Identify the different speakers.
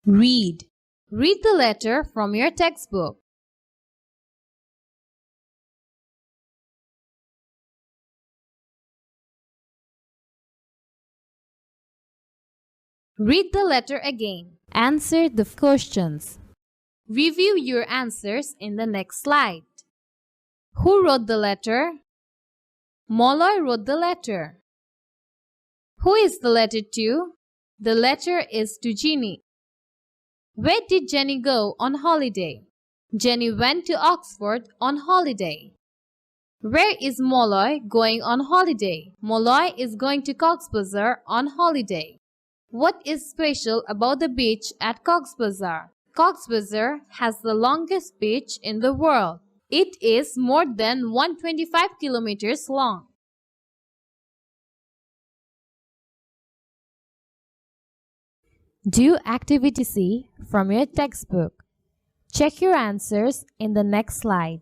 Speaker 1: Read. Read the letter from your textbook. Read the letter again. Answer the questions. Review your answers in the next slide. Who wrote the letter? Molloy wrote the letter. Who is the letter to? The letter is to Jenny. Where did Jenny go on holiday? Jenny went to Oxford on holiday. Where is Molloy going on holiday? Molloy is going to Cox's Bazar on holiday. What is special about the beach at Cox's Bazar? Cox's Bazar has the longest beach in the world. It is more than 125 kilometers long. Do Activity C from your textbook. Check your answers in the next slide.